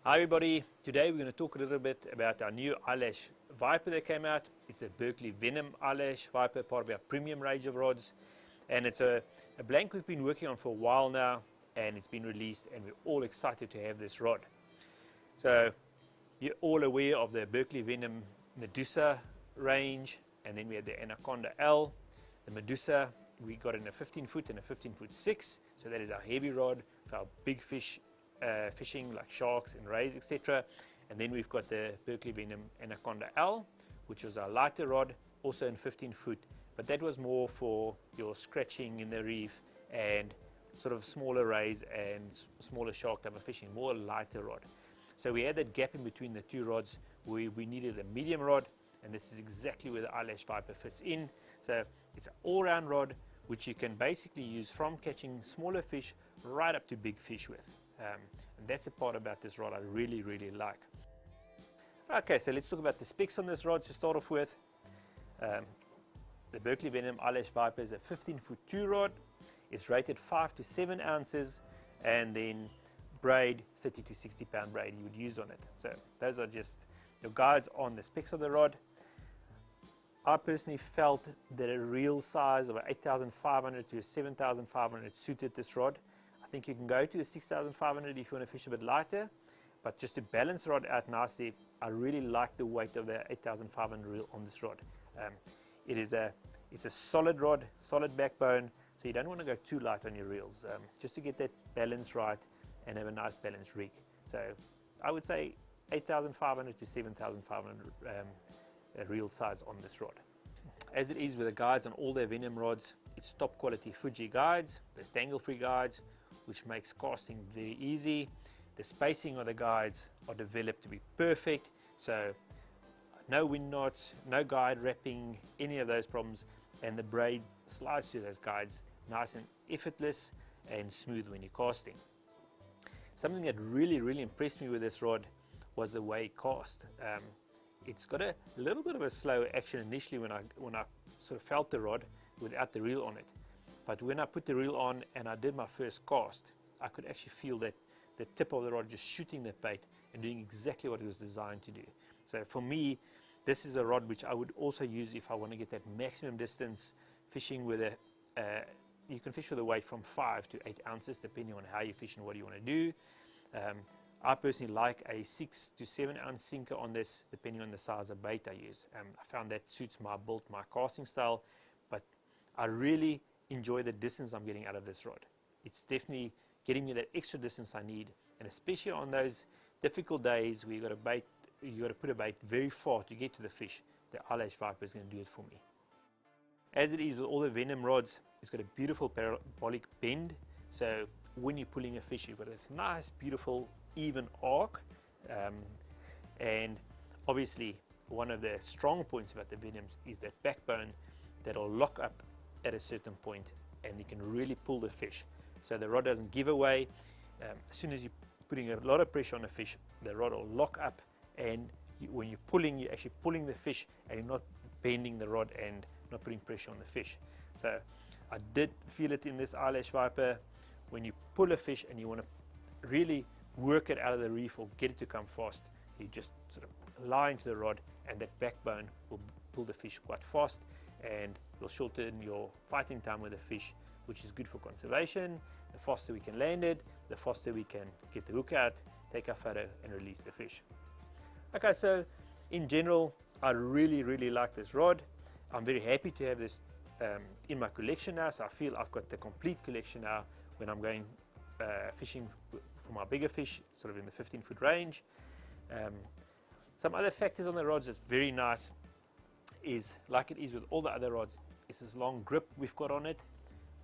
Hi everybody, today we're going to talk a little bit about our new eyelash Viper that came out. It's a Berkley Venom Eyelash Viper, part of our premium range of rods, and it's a blank we've been working on for a while now, and it's been released and we're all excited to have this rod. So you're all aware of the Berkley Venom Medusa range, and then we had the Anaconda L. The Medusa we got in a 15 foot and a 15 foot 6, so that is our heavy rod for our big fish fishing like sharks and rays, etc. And then we've got the Berkley Venom Anaconda L, which was our lighter rod, also in 15 foot, but that was more for your scratching in the reef and sort of smaller rays and smaller shark type of fishing, more lighter rod. So we had that gap in between the two rods where we needed a medium rod, and this is exactly where the Eyelash Viper fits in. So it's an all-round rod which you can basically use from catching smaller fish right up to big fish with. And that's a part about this rod I really like. Okay, so let's talk about the specs on this rod to start off with. The Berkley Venom Eyelash Viper is a 15 foot 2 rod. It's rated 5 to 7 ounces, and then braid, 30 to 60 pound braid you would use on it. So those are just your guides on the specs of the rod. I personally felt that a reel size of 8,500 to 7,500 suited this rod. I think you can go to the 6,500 if you want to fish a bit lighter, but just to balance the rod out nicely, I really like the weight of the 8,500 reel on this rod. It's a solid rod, solid backbone, so you don't want to go too light on your reels, just to get that balance right and have a nice balanced rig. So I would say 8,500 to 7,500 reel size on this rod. As it is with the guides on all their Venom rods, it's top quality Fuji guides, the tangle-free guides, which makes casting very easy. The spacing of the guides are developed to be perfect, so no wind knots, no guide wrapping, any of those problems, and the braid slides through those guides nice and effortless and smooth when you're casting. Something that really impressed me with this rod was the way it cast. It's got a little bit of a slow action initially when I sort of felt the rod without the reel on it. But when I put the reel on and I did my first cast, I could actually feel that the tip of the rod just shooting the bait and doing exactly what it was designed to do. So for me, this is a rod which I would also use if I want to get that maximum distance fishing with you can fish with a weight from 5 to 8 ounces depending on how you fish and what you want to do. I personally like a 6 to 7 ounce sinker on this depending on the size of bait I use. I found that suits my build, my casting style, but I really enjoy the distance I'm getting out of this rod. It's definitely getting me that extra distance I need, and especially on those difficult days where you got to put a bait very far to get to the fish, the Eyelash Viper is going to do it for me. As it is with all the Venom rods, it's got a beautiful parabolic bend, so when you're pulling a fish, you've got this nice, beautiful, even arc, and obviously one of the strong points about the Venoms is that backbone that'll lock up at a certain point, and you can really pull the fish. So the rod doesn't give away. As soon as you're putting a lot of pressure on the fish, the rod will lock up, and when you're pulling, you're actually pulling the fish and you're not bending the rod and not putting pressure on the fish. So I did feel it in this Eyelash Viper. When you pull a fish and you want to really work it out of the reef or get it to come fast, you just sort of lie into the rod, and that backbone will pull the fish quite fast, and will shorten your fighting time with the fish, which is good for conservation. The faster we can land it, the faster we can get the hook out, take a photo and release the fish. Okay, so in general, I really like this rod. I'm very happy to have this in my collection now, so I feel I've got the complete collection now when I'm going fishing for my bigger fish, sort of in the 15 foot range. Some other factors on the rods that's very nice is, like it is with all the other rods, it's this long grip we've got on it.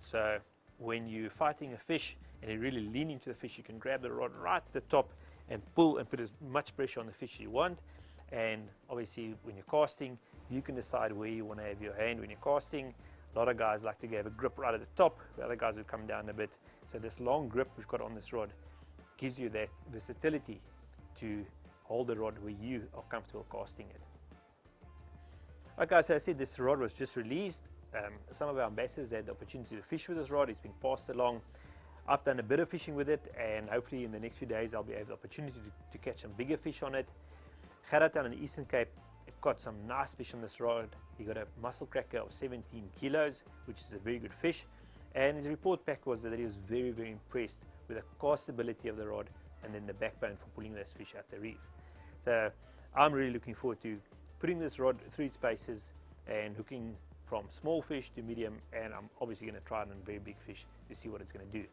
So when you're fighting a fish and you're really leaning to the fish, you can grab the rod right at the top and pull and put as much pressure on the fish you want. And obviously when you're casting, you can decide where you want to have your hand when you're casting. A lot of guys like to have a grip right at the top, the other guys will come down a bit. So this long grip we've got on this rod gives you that versatility to hold the rod where you are comfortable casting it. Okay, so I said this rod was just released. Some of our ambassadors had the opportunity to fish with this rod. It's been passed along. I've done a bit of fishing with it, and hopefully in the next few days I'll be able the opportunity to catch some bigger fish on it. Gerard on the Eastern Cape caught some nice fish on this rod. He got a muscle cracker of 17 kilos, which is a very good fish. And his report back was that he was very, very impressed with the castability of the rod and then the backbone for pulling those fish out the reef. So I'm really looking forward to putting this rod through its paces and hooking from small fish to medium, and I'm obviously going to try it on very big fish to see what it's going to do.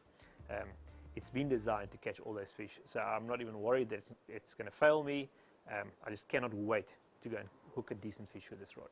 It's been designed to catch all those fish, so I'm not even worried that it's going to fail me. I just cannot wait to go and hook a decent fish with this rod.